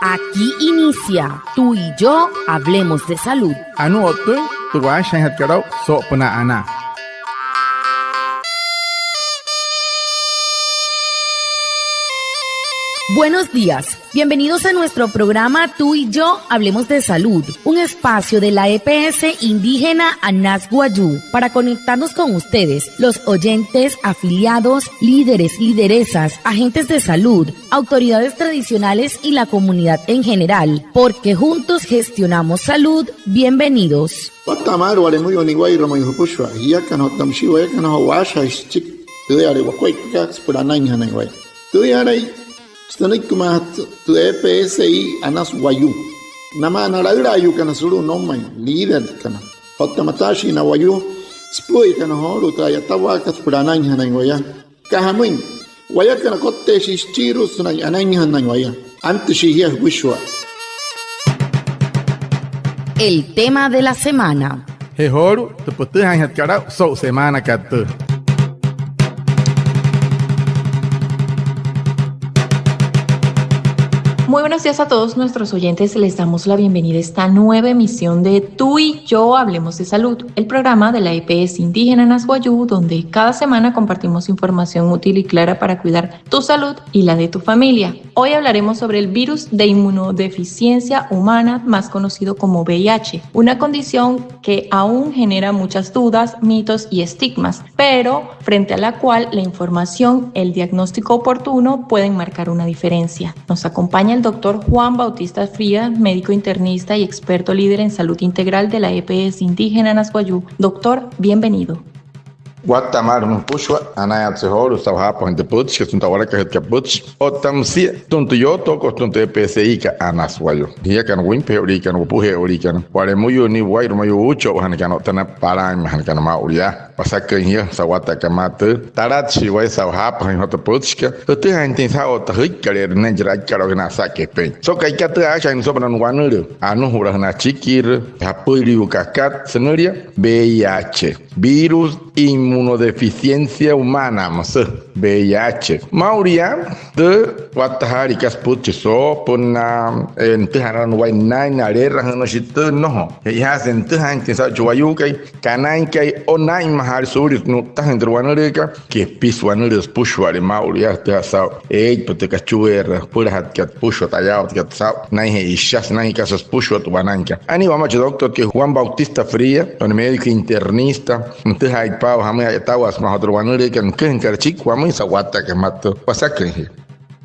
Aquí inicia Tú y Yo Hablemos de Salud. Anu otu tuwa shanhat karau so puna ana. Buenos días, bienvenidos a nuestro programa Tú y Yo Hablemos de Salud, un espacio de la EPS indígena Anas Wayuu para conectarnos con ustedes, los oyentes, afiliados, líderes, lideresas, agentes de salud, autoridades tradicionales y la comunidad en general, porque juntos gestionamos salud. Bienvenidos. Stonik kumat tu EPSI Anas Wayuu. Nama naraira ayu kana suru nomai leader kana. Hotta matashi na Wayuu spui kana horu ta yatawa kas puranai hanan waya. Kahamin waya kana kotte shistiru sunai anan hanan waya. Antishi hiya bushwa. El tema de la semana. He horu tu putu hanhat karau so semana katu. Muy buenos días a todos nuestros oyentes, les damos la bienvenida a esta nueva emisión de Tú y Yo Hablemos de Salud, el programa de la EPS indígena Anas Wayuu, donde cada semana compartimos información útil y clara para cuidar tu salud y la de tu familia. Hoy hablaremos sobre el virus de inmunodeficiencia humana, más conocido como VIH, una condición que aún genera muchas dudas, mitos y estigmas, pero frente a la cual la información, el diagnóstico oportuno pueden marcar una diferencia. Nos acompaña el doctor Juan Bautista Frías, médico internista y experto líder en salud integral de la EPS indígena Anas Wayuu. Doctor, bienvenido. Guatemala no puxo anaya tsehoro sawhapa hande putz que tunta hora que het kaputz otamsi tuntu yo to tuntu EPSI ka Anas Wayuu dia kan wimpe ori kan puhe ori kan pare muyo ni wairo mayo ucho han kan tana para han kan ma uria pasaka hier sawata kamate taratsi wai sawhapa han hot putz que tu han tin sa ot hikare ne jira karo na sake pe so kai ka ta acha ni so ban wanuru anu hura na chikir hapuri ukakat senuria VIH virus inmunodeficiencia humana, VIH. Mauria de watahari kasput so puna entaharan wai nine arera no shitu no. Ya sen tahan ke sa juayu kai kanai kai onai mahar suri no tahan derwanureka ke piswanur pushware mauria ta sa pute kachuer pura hat kat pusho tayao kat sa nai he ishas nai kasas pusho tu bananka. Ani vamos doctor que Juan Bautista Frías, un médico internista, ntahai pau hama tawas mahadruanure kan kenkarchik wamai sawata que mato pasakre.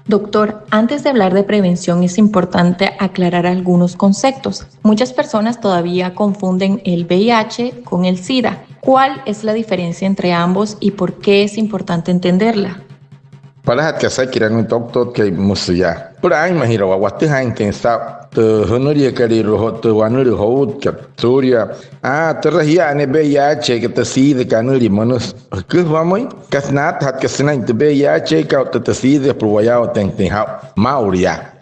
Doctor, antes de hablar de prevención es importante aclarar algunos conceptos. Muchas personas todavía confunden el VIH con el SIDA. ¿Cuál es la diferencia entre ambos y por qué es importante entenderla? Para que se quieran un doctor que musia. Por ahí me giro a guateja intensa. Te honoría que le rojo te wanuri hout que turia. Te regía ne VIH que te side canuri manos. ¿Qué vamos? Casnat hat que se te VIH que te side proballado ten Mauria.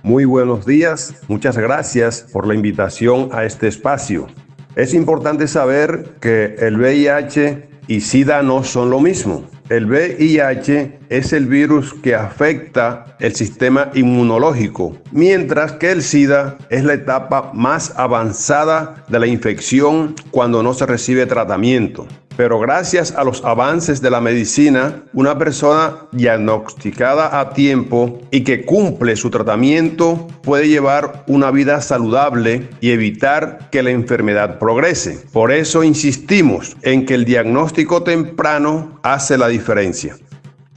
Muy buenos días. Muchas gracias por la invitación a este espacio. Es importante saber que el VIH y SIDA no son lo mismo. El VIH es el virus que afecta el sistema inmunológico, mientras que el SIDA es la etapa más avanzada de la infección cuando no se recibe tratamiento. Pero gracias a los avances de la medicina, una persona diagnosticada a tiempo y que cumple su tratamiento puede llevar una vida saludable y evitar que la enfermedad progrese. Por eso insistimos en que el diagnóstico temprano hace la diferencia.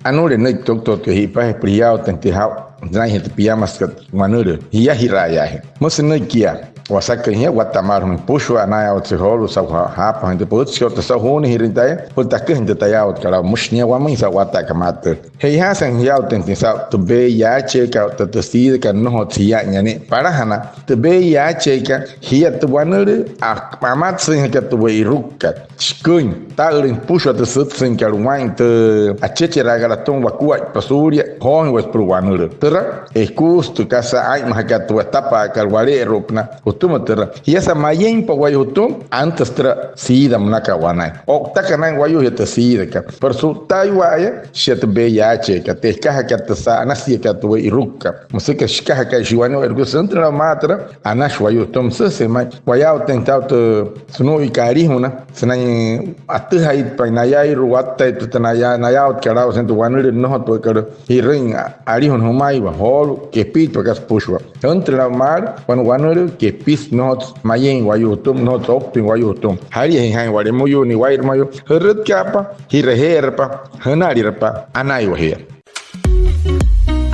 Anure no doctor que hipa es priado tentejao, nai het piamas que manure, hiya hiraya. Mosno kia. Wasaka hiya Guatemala no puxo anaya otseholo sa hapa hande putz que sa hone hirintai, puta hinde tayao kala mushnia wa mãe sa wata kamata. Hei hasan hiya tentesa to VIH ka to sida ka no tia nyane para hana to VIH ka hiya to wanure a amat sin ka to weiruka. Skun talin puxo to sutsin ka ruain to a chechera galaton wakua pasuria hon was pro wanure. Tera e custo casa ai mahaka to etapa ka wale ropna hutum terra. Y esa mayen pa guayu hutum antes tra sida mnaka wanai. O takanan guayu yata sida ka. Por su taiwaya shet VIH ka te kaha ka tsa anasi ka tu iruka. Musika shikaha ka jiwano ergo santra matra anash guayu hutum se mai guayao tentau te sunu ikari huna senai atu hai pa nayai ruwatta tu tanaya nayao kerao sentu wanur no to kar hiring ari hun humai wa hol ke pit pakas pushwa entre la mar wan wanur ke pis not mayen guayu hutum no opting guayu hutum hari hai ware muyu ni wair mayo herut kapa hireherpa hanaripa anai wa here.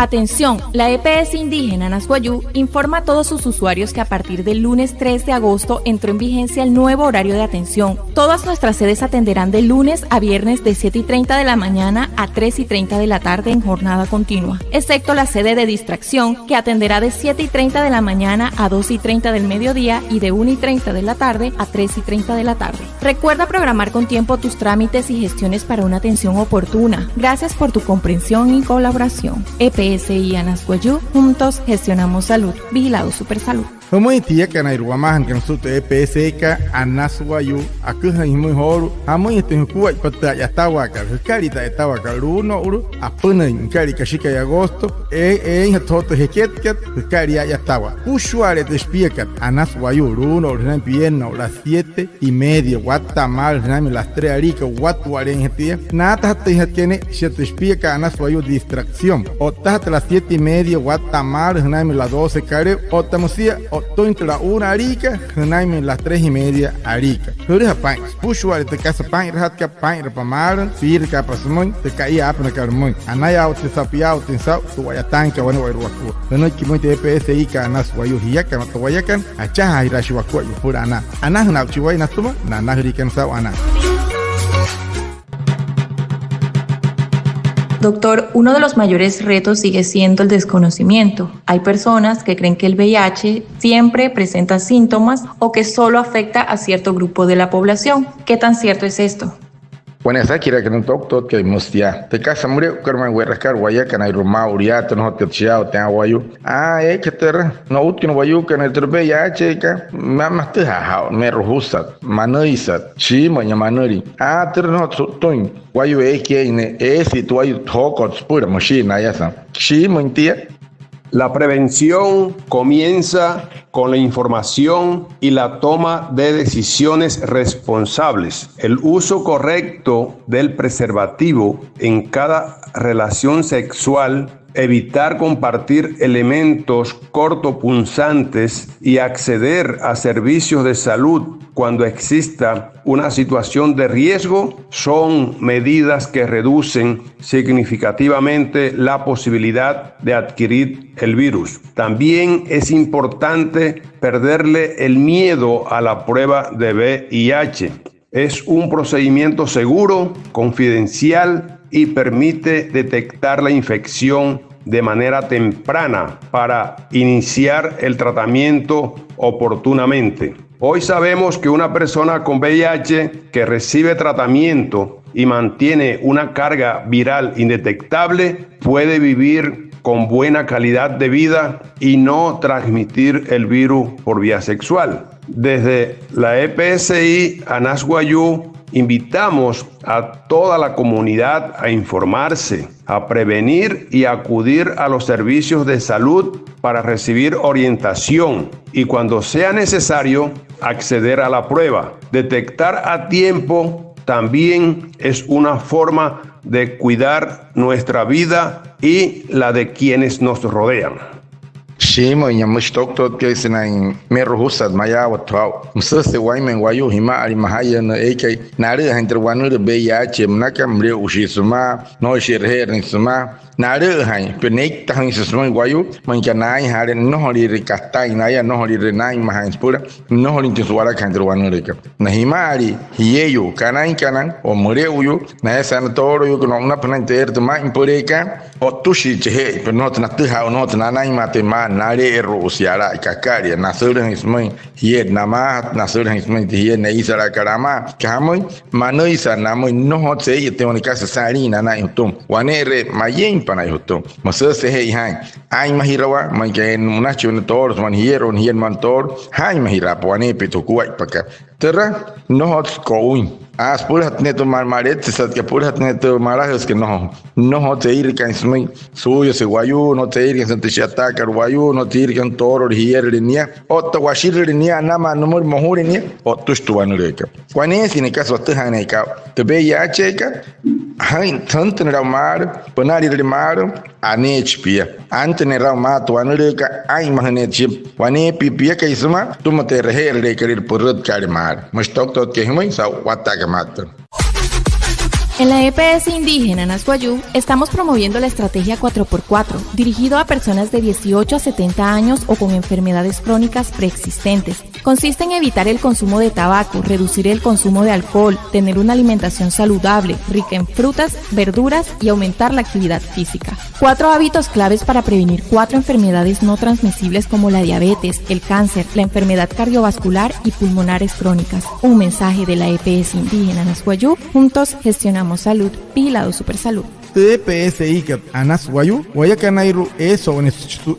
Atención, la EPS indígena Nasguayú informa a todos sus usuarios que a partir del lunes 3 de agosto entró en vigencia el nuevo horario de atención. Todas nuestras sedes atenderán de lunes a viernes de 7:30 de la mañana a 3:30 de la tarde en jornada continua, excepto la sede de distracción que atenderá de 7:30 de la mañana a 2:30 del mediodía y de 1:30 de la tarde a 3:30 de la tarde. Recuerda programar con tiempo tus trámites y gestiones para una atención oportuna. Gracias por tu comprensión y colaboración. EPS y Anasguayú, juntos gestionamos salud. Vigilado Supersalud. Muy tía que na iruamahan kan su te EPS ka Anasguayú akuha muy horu amoy este kuwa pata ya tawaka karita tawaka runo uru apuna kari kashika ya agosto en toto heketket kari ya tawa usuare te spieka Anasguayú runo ran pierno las 7:30 guatamal ran las 3 arica guatuare en tía nata te tiene se te spieka Anasguayú distracción o hasta las 7:30 guatamal ran las 12 kare o tamusia Tointra la 1 arica, Hanaime las 3:30 arica. Hurra pain, pushwa te casa pain, ratka pain, rapamar, pir capasmoin, te caía apna carmoin. Anaya o te sapiao, te sao, tu guayatanca, bueno, guayacu. No que muy te EPS y ka Nasguayú hiyakan, tu guayakan, achaha irashiwaku, pura ana. Ana na chihuay natuma, nanahrikan sao ana. Doctor, uno de los mayores retos sigue siendo el desconocimiento. Hay personas que creen que el VIH siempre presenta síntomas o que solo afecta a cierto grupo de la población. ¿Qué tan cierto es esto? Bueno, esa kira que no toco que mustia. Te casa murió karma guerrascar guayaca na iruma uriato no te chiao te aguayu. Que ter no último guayu que na terbe ya checa. Mamá te ha me rojusa. Manoisa. Chi maña manori. Ter no toin. Guayu que ne si tu ayu toco pura machina ya sa. Chi montia. La prevención comienza con la información y la toma de decisiones responsables. El uso correcto del preservativo en cada relación sexual, evitar compartir elementos cortopunzantes y acceder a servicios de salud cuando exista una situación de riesgo son medidas que reducen significativamente la posibilidad de adquirir el virus. También es importante perderle el miedo a la prueba de VIH. Es un procedimiento seguro, confidencial y permite detectar la infección de manera temprana para iniciar el tratamiento oportunamente. Hoy sabemos que una persona con VIH que recibe tratamiento y mantiene una carga viral indetectable puede vivir con buena calidad de vida y no transmitir el virus por vía sexual. Desde la EPSI Anasguayú invitamos a toda la comunidad a informarse, a prevenir y acudir a los servicios de salud para recibir orientación y cuando sea necesario acceder a la prueba. Detectar a tiempo también es una forma de cuidar nuestra vida y la de quienes nos rodean. Shimo nyamush doctor que se na me rohusat maya watau msese waimen wayu hima ari mahaya na ek na re entre wanu de VIH mnaka mre ushisuma no shirher ni suma na re hai penek tang sesuma wayu mankanai hare no hori rikastai na ya no hori renai mahai pura no hori tiswara kantre wanu reka na himari hiyeyo kanan o mure uyu na esa na toro yu no na pananter tuma impureka Otushi chehe, pero no tena tuha no tena nai matema nare rusiara kakari nasuran ismai hiet nama nasuran ismai hiet na isara karama kamoi manoisa namoi no hotse yete oni casa sarina na yutum wanere mayen pana yutum masa sehe hai ai mahirawa mai ke munacho ne tor man hieron hien mantor hai mahira pone pitukuai paka terra no hot koin as purat neto marmaret sat que purat neto marajes que no hotse ir kan ismai suyo se guayu no te ir kan te chata guayu no te ir kan tor hierenia otta washirenia nama no mor mohurenia otustu wanureka kwane sine caso tahane ka te VIH ka hai tanto na mar panari de mar anech pia antene ra ma to wanureka ai mahane chip wane pipia ka isma tumate reher de querer purut kar mar mustok tot ke himai sa wata ka mat. En la EPS Indígena Nasguayú estamos promoviendo la estrategia 4x4, dirigido a personas de 18 a 70 años o con enfermedades crónicas preexistentes. Consiste en evitar el consumo de tabaco, reducir el consumo de alcohol, tener una alimentación saludable, rica en frutas, verduras y aumentar la actividad física. 4 hábitos claves para prevenir 4 enfermedades no transmisibles como la diabetes, el cáncer, la enfermedad cardiovascular y pulmonares crónicas. Un mensaje de la EPS Indígena Nasguayú. Juntos gestionamos salud. Vigilado Supersalud. TPSI kat anas wayu waya kanairu eso en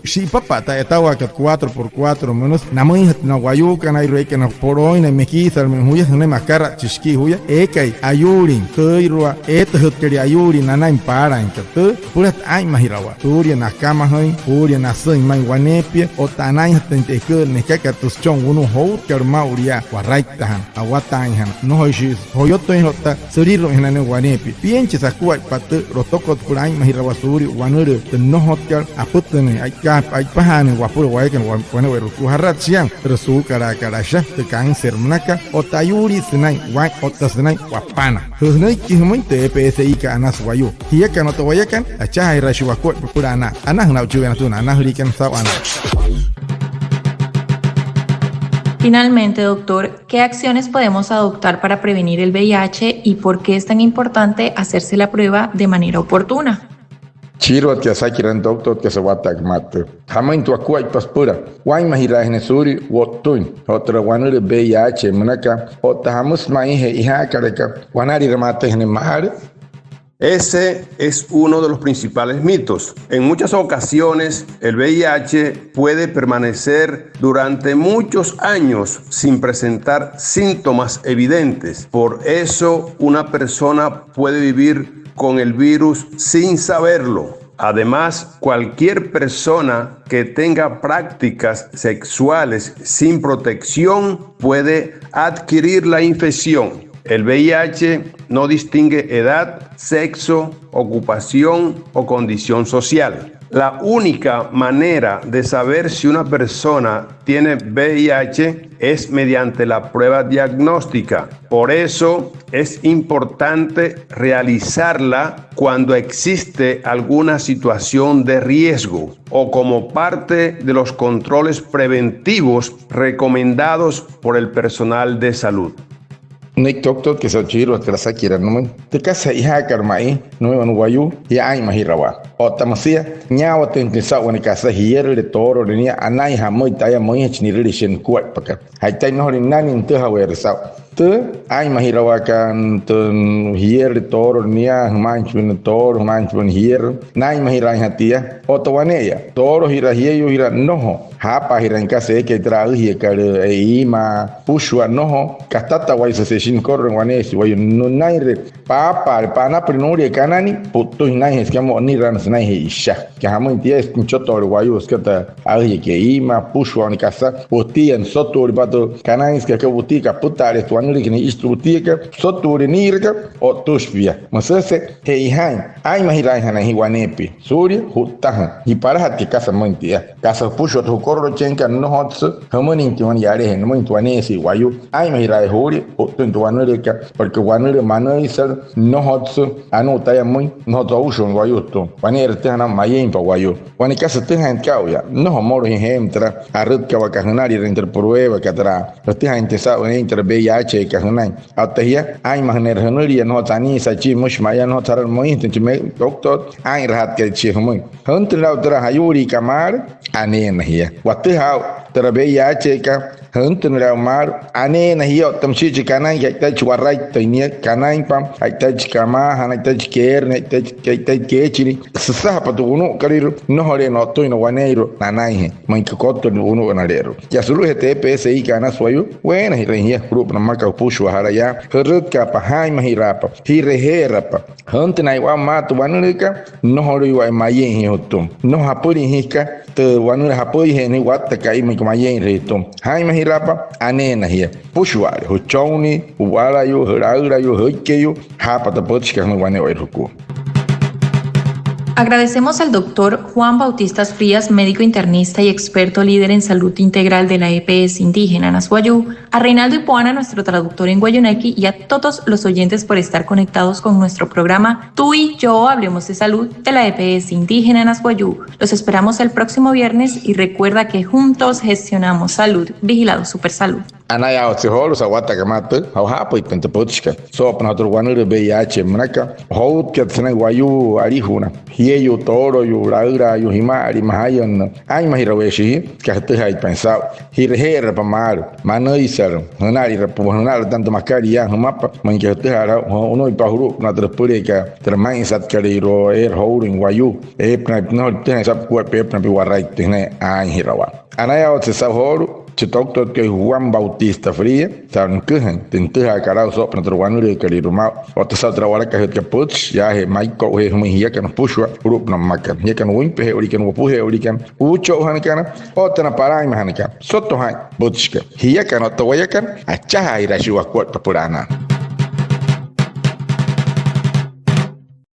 si papata etawa kat 4x4 menos namun na wayu kanairu ekana poroin na mekisa men huya ne makara chiski huya ekai ayurin toirua ethutri ayurin nana impara kat purat ai mahirawa turia na kama hoin puria na sein mai wanepia otanai hatente ke ne kakatus chong uno ho kermauria waraitahan awatahan no hoishi hoyoto hota suriro hinane wanepi pienche sakua pat rotokot kurai mahirawasuri wanure no hotkar aputne ai pahane wapur waiken wane weru harat siang resu kara sha te cáncer mnaka otayuri sinai wai otasnai wapana husnai kihmun TPSI ka anas wayu hiya kan to wayakan acha ira shiwakot purana anah na ujuan tuna anah likan sawana. Finalmente, doctor, ¿qué acciones podemos adoptar para prevenir el VIH y por qué es tan importante hacerse la prueba de manera oportuna? Chiro que sakiran doctor que se watak mate. Hamain tu akuai paspura. Wai mahira hnesuri wotun. Otra wanure VIH munaka. Ota hamus maihe iha kareka. Wanari remate hne mahar. Ese es uno de los principales mitos. En muchas ocasiones, el VIH puede permanecer durante muchos años sin presentar síntomas evidentes. Por eso, una persona puede vivir con el virus sin saberlo. Además, cualquier persona que tenga prácticas sexuales sin protección puede adquirir la infección. El VIH no distingue edad, sexo, ocupación o condición social. La única manera de saber si una persona tiene VIH es mediante la prueba diagnóstica. Por eso es importante realizarla cuando existe alguna situación de riesgo o como parte de los controles preventivos recomendados por el personal de salud. Nik doctor que se chiro que la sakira no te casa iha karmai no en wayu ya ai mahirawa o tamasia nyawa ten que sa wani casa hier le toro ni anai ha moi taya moi chni relation kuat paka hai tai no ni nani te ha wer sa te ai mahirawa kan ten hier le toro ni manchun toro manchun hier nai mahira hatia o to waneya toro hira hieyo hira no hapa hira en casa que trae hi kare ima pushwa no kastata wai se shin korren wanesi wai no naire papa pana prinuri kanani puto nai es que mo ni ran nai isha que hamo intia es chotor wayu skata ai que ima pushwa en casa potian sotor bato kanais que butika putare tuanuri que ni istrutika sotor nirka o tushvia masese hei hai ai mahira hana hi wanepi suri hutaha hi para hat que casa montia casa pushwa to korro chenka no hots hamoni tuan yare no mo tuanesi wayu ai mahira hori o tuanuri que porque wanuri mano isal no hotsu anu taya muy no to ushon guayuto wani ertana mayen pa guayu wani casa teja en cauya no homoro entra a red que vacacionar y reinterprueba que atra los teja intesa entre VIH que hunai atahia ay mahner hanuria no tani sachi mush maya no tarar muy intime doctor ay rahat que chi muy hunt la otra hayuri kamar anen hia watha tera VIH ka hunt la mar anen hia tamshi chikana ya ta chwarai tainia kanai pam ai ta chikama hana ta chiker ne ta ke chini sasa pa tuno karir no hore no to no waneiro nanai he man ka kotto uno ganarero ya sulu TPSI kana suayu buena hirenia grupo na maka pushu haraya herut ka pa hai mahirapa hirehera hunt nai wa matu wanurika no hore wa mayen he hotum no hapuri hika te wanur hapuri he ni wat kai mi mayen retum hai mahirapa anena hia pushu wa hochoni wala yo heraura yo hoikeyo hapa ta potchika no wane wa ruku. Agradecemos al doctor Juan Bautistas Frías, médico internista y experto líder en salud integral de la EPS indígena Nasguayú, a Reinaldo Ipuana, nuestro traductor en Guayunequi, y a todos los oyentes por estar conectados con nuestro programa Tú y Yo Hablemos de Salud de la EPS indígena Nasguayú. Los esperamos el próximo viernes y recuerda que juntos gestionamos salud. Vigilado Supersalud. Anaya otsiholo sawata kamata hauhapo ipente potchika so pana otro guanure VIH mnaka hout que tsena guayu arihuna hieyo toro yu raura yu himari mahayan ai mahiraweshi que te hay pensado hirher pamaro manoisar hanari rapuhanar tanto mascaria mapa man que te hara uno y pahuru na trepureka termain sat kariro hourin guayu pna no te sap cuerpe pna biwarai tene ai hirawa anaya otsiholo Doctor que Juan Bautista Fría, saben que tenté a carao so para trabalhar no Cariruma, outra só trabalha que a putz, já é Michael é muito que não puxa grupo na máquina, já que não impe que não puxa orican, ucho hanikana, outra na parai hanika, só to hai, putz que, já que não toya kan, a chaha ira shua corpo por ana.